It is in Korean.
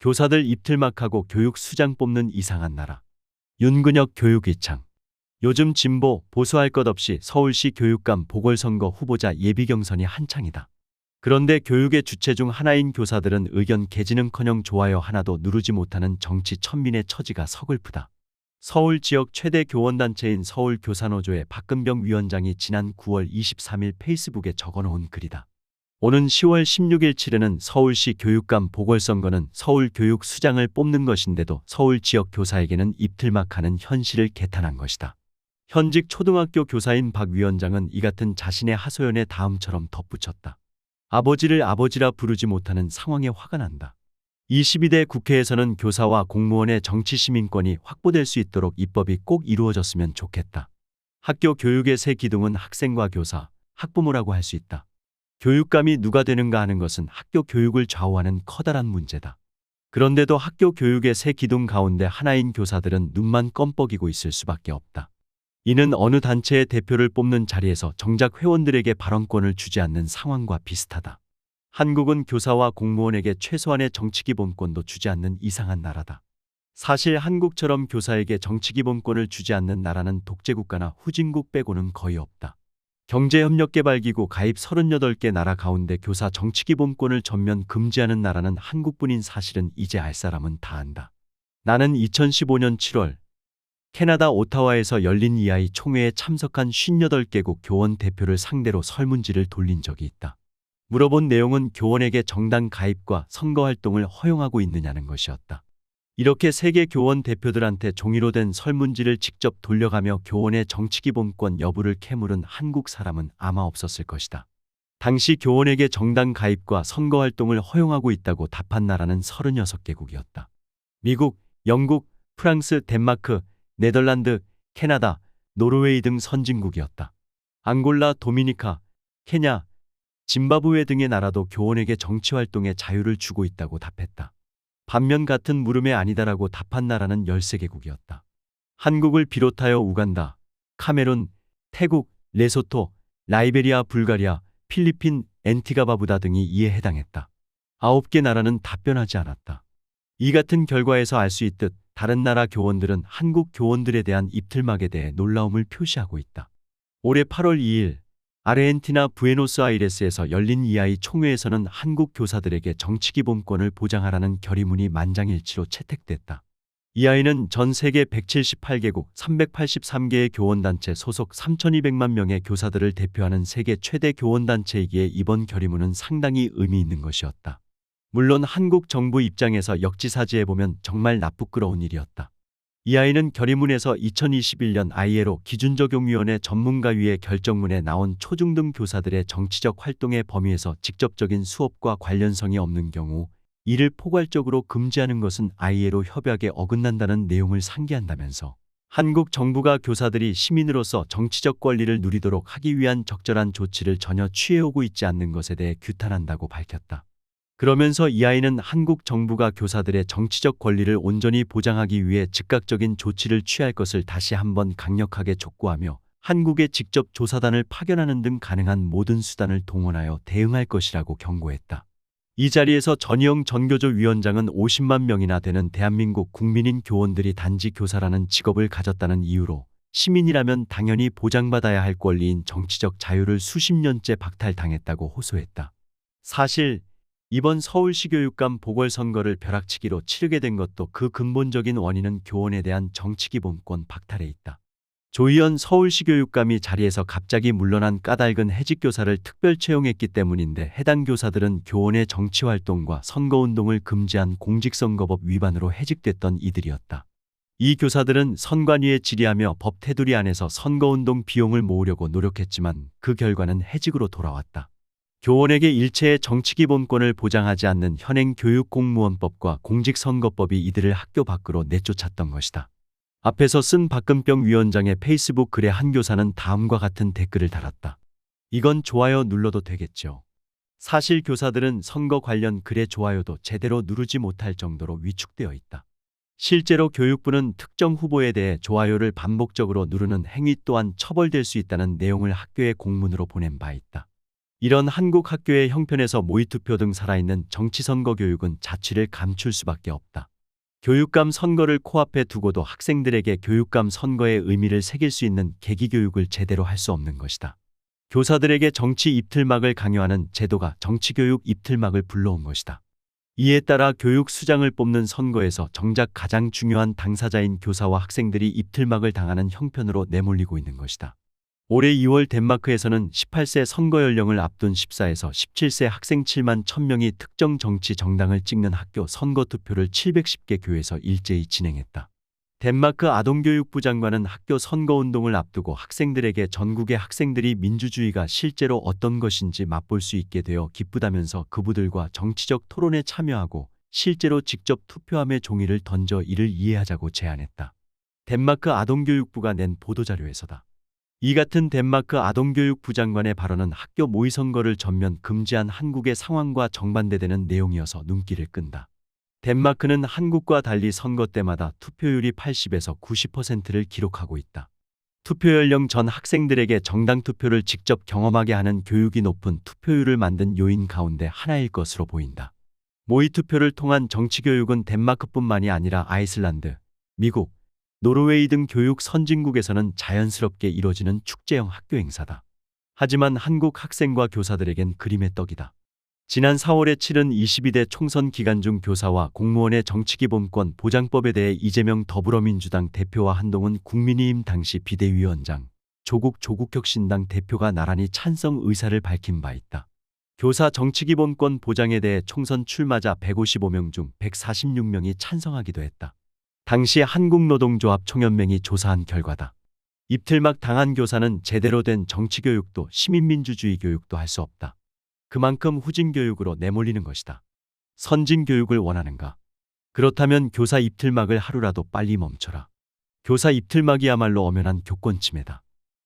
교사들 입틀막하고 교육 수장 뽑는 이상한 나라. 윤근혁 교육이창. 요즘 진보, 보수할 것 없이 서울시 교육감 보궐선거 후보자 예비경선이 한창이다. 그런데 교육의 주체 중 하나인 교사들은 의견 개진은커녕 좋아요 하나도 누르지 못하는 정치 천민의 처지가 서글프다. 서울 지역 최대 교원단체인 서울교사노조의 박근병 위원장이 지난 9월 23일 페이스북에 적어놓은 글이다. 오는 10월 16일 치르는 서울시 교육감 보궐선거는 서울교육수장을 뽑는 것인데도 서울 지역 교사에게는 입틀막하는 현실을 개탄한 것이다. 현직 초등학교 교사인 박 위원장은 이 같은 자신의 하소연에 다음처럼 덧붙였다. 아버지를 아버지라 부르지 못하는 상황에 화가 난다. 22대 국회에서는 교사와 공무원의 정치 시민권이 확보될 수 있도록 입법이 꼭 이루어졌으면 좋겠다. 학교 교육의 새 기둥은 학생과 교사, 학부모라고 할 수 있다. 교육감이 누가 되는가 하는 것은 학교 교육을 좌우하는 커다란 문제다. 그런데도 학교 교육의 새 기둥 가운데 하나인 교사들은 눈만 껌뻑이고 있을 수밖에 없다. 이는 어느 단체의 대표를 뽑는 자리에서 정작 회원들에게 발언권을 주지 않는 상황과 비슷하다. 한국은 교사와 공무원에게 최소한의 정치기본권도 주지 않는 이상한 나라다. 사실 한국처럼 교사에게 정치기본권을 주지 않는 나라는 독재국가나 후진국 빼고는 거의 없다. 경제협력개발기구 가입 38개 나라 가운데 교사 정치기본권을 전면 금지하는 나라는 한국뿐인 사실은 이제 알 사람은 다 안다. 나는 2015년 7월 캐나다 오타와에서 열린 EI 총회에 참석한 58개국 교원 대표를 상대로 설문지를 돌린 적이 있다. 물어본 내용은 교원에게 정당 가입과 선거활동을 허용하고 있느냐는 것이었다. 이렇게 세계 교원 대표들한테 종이로 된 설문지를 직접 돌려가며 교원의 정치기본권 여부를 캐물은 한국 사람은 아마 없었을 것이다. 당시 교원에게 정당 가입과 선거활동을 허용하고 있다고 답한 나라는 36개국이었다. 미국, 영국, 프랑스, 덴마크, 네덜란드, 캐나다, 노르웨이 등 선진국이었다. 앙골라, 도미니카, 케냐, 짐바브웨 등의 나라도 교원에게 정치활동의 자유를 주고 있다고 답했다. 반면 같은 물음에 아니다라고 답한 나라는 13개국이었다. 한국을 비롯하여 우간다, 카메룬, 태국, 레소토, 라이베리아, 불가리아, 필리핀, 앤티가바부다 등이 이에 해당했다. 9개 나라는 답변하지 않았다. 이 같은 결과에서 알 수 있듯 다른 나라 교원들은 한국 교원들에 대한 입틀막에 대해 놀라움을 표시하고 있다. 올해 8월 2일 아르헨티나 부에노스아이레스에서 열린 EI 총회에서는 한국 교사들에게 정치기본권을 보장하라는 결의문이 만장일치로 채택됐다. EI는 전 세계 178개국 383개의 교원단체 소속 3,200만 명의 교사들을 대표하는 세계 최대 교원단체이기에 이번 결의문은 상당히 의미 있는 것이었다. 물론 한국 정부 입장에서 역지사지해보면 정말 나쁘끄러운 일이었다. EI는 결의문에서 2021년 ILO 기준적용위원회 전문가위의 결정문에 나온 초중등 교사들의 정치적 활동의 범위에서 직접적인 수업과 관련성이 없는 경우 이를 포괄적으로 금지하는 것은 ILO 협약에 어긋난다는 내용을 상기한다면서 한국 정부가 교사들이 시민으로서 정치적 권리를 누리도록 하기 위한 적절한 조치를 전혀 취해오고 있지 않는 것에 대해 규탄한다고 밝혔다. 그러면서 EI는 한국 정부가 교사들의 정치적 권리를 온전히 보장하기 위해 즉각적인 조치를 취할 것을 다시 한번 강력하게 촉구하며 한국에 직접 조사단을 파견하는 등 가능한 모든 수단을 동원하여 대응할 것이라고 경고했다. 이 자리에서 전희영 전교조 위원장은 50만 명이나 되는 대한민국 국민인 교원들이 단지 교사라는 직업을 가졌다는 이유로 시민이라면 당연히 보장받아야 할 권리인 정치적 자유를 수십 년째 박탈당했다고 호소했다. 사실 이번 서울시 교육감 보궐선거를 벼락치기로 치르게 된 것도 그 근본적인 원인은 교원에 대한 정치기본권 박탈에 있다. 조희연 서울시 교육감이 자리에서 갑자기 물러난 까닭은 해직교사를 특별 채용했기 때문인데 해당 교사들은 교원의 정치활동과 선거운동을 금지한 공직선거법 위반으로 해직됐던 이들이었다. 이 교사들은 선관위에 질의하며 법 테두리 안에서 선거운동 비용을 모으려고 노력했지만 그 결과는 해직으로 돌아왔다. 교원에게 일체의 정치기본권을 보장하지 않는 현행 교육공무원법과 공직선거법이 이들을 학교 밖으로 내쫓았던 것이다. 앞에서 쓴 박근병 위원장의 페이스북 글에 한 교사는 다음과 같은 댓글을 달았다. 이건 좋아요 눌러도 되겠죠. 사실 교사들은 선거 관련 글의 좋아요도 제대로 누르지 못할 정도로 위축되어 있다. 실제로 교육부는 특정 후보에 대해 좋아요를 반복적으로 누르는 행위 또한 처벌될 수 있다는 내용을 학교에 공문으로 보낸 바 있다. 이런 한국 학교의 형편에서 모의투표 등 살아있는 정치선거 교육은 자취를 감출 수밖에 없다. 교육감 선거를 코앞에 두고도 학생들에게 교육감 선거의 의미를 새길 수 있는 계기교육을 제대로 할 수 없는 것이다. 교사들에게 정치 입틀막을 강요하는 제도가 정치교육 입틀막을 불러온 것이다. 이에 따라 교육 수장을 뽑는 선거에서 정작 가장 중요한 당사자인 교사와 학생들이 입틀막을 당하는 형편으로 내몰리고 있는 것이다. 올해 2월 덴마크에서는 18세 선거 연령을 앞둔 14에서 17세 학생 7만 1000명이 특정 정치 정당을 찍는 학교 선거 투표를 710개 교에서 일제히 진행했다. 덴마크 아동교육부 장관은 학교 선거운동을 앞두고 학생들에게 전국의 학생들이 민주주의가 실제로 어떤 것인지 맛볼 수 있게 되어 기쁘다면서 그부들과 정치적 토론에 참여하고 실제로 직접 투표함에 종이를 던져 이를 이해하자고 제안했다. 덴마크 아동교육부가 낸 보도자료에서다. 이 같은 덴마크 아동교육부 장관의 발언은 학교 모의선거를 전면 금지한 한국의 상황과 정반대되는 내용이어서 눈길을 끈다. 덴마크는 한국과 달리 선거 때마다 투표율이 80에서 90%를 기록하고 있다. 투표 연령 전 학생들에게 정당 투표를 직접 경험하게 하는 교육이 높은 투표율을 만든 요인 가운데 하나일 것으로 보인다. 모의투표를 통한 정치교육은 덴마크뿐만이 아니라 아이슬란드, 미국, 노르웨이 등 교육 선진국에서는 자연스럽게 이뤄지는 축제형 학교 행사다. 하지만 한국 학생과 교사들에겐 그림의 떡이다. 지난 4월에 치른 22대 총선 기간 중 교사와 공무원의 정치기본권 보장법에 대해 이재명 더불어민주당 대표와 한동훈 국민의힘 당시 비대위원장, 조국 조국혁신당 대표가 나란히 찬성 의사를 밝힌 바 있다. 교사 정치기본권 보장에 대해 총선 출마자 155명 중 146명이 찬성하기도 했다. 당시 한국노동조합 총연맹이 조사한 결과다. 입틀막 당한 교사는 제대로 된 정치교육도 시민민주주의 교육도 할 수 없다. 그만큼 후진교육으로 내몰리는 것이다. 선진교육을 원하는가? 그렇다면 교사 입틀막을 하루라도 빨리 멈춰라. 교사 입틀막이야말로 엄연한 교권 침해다.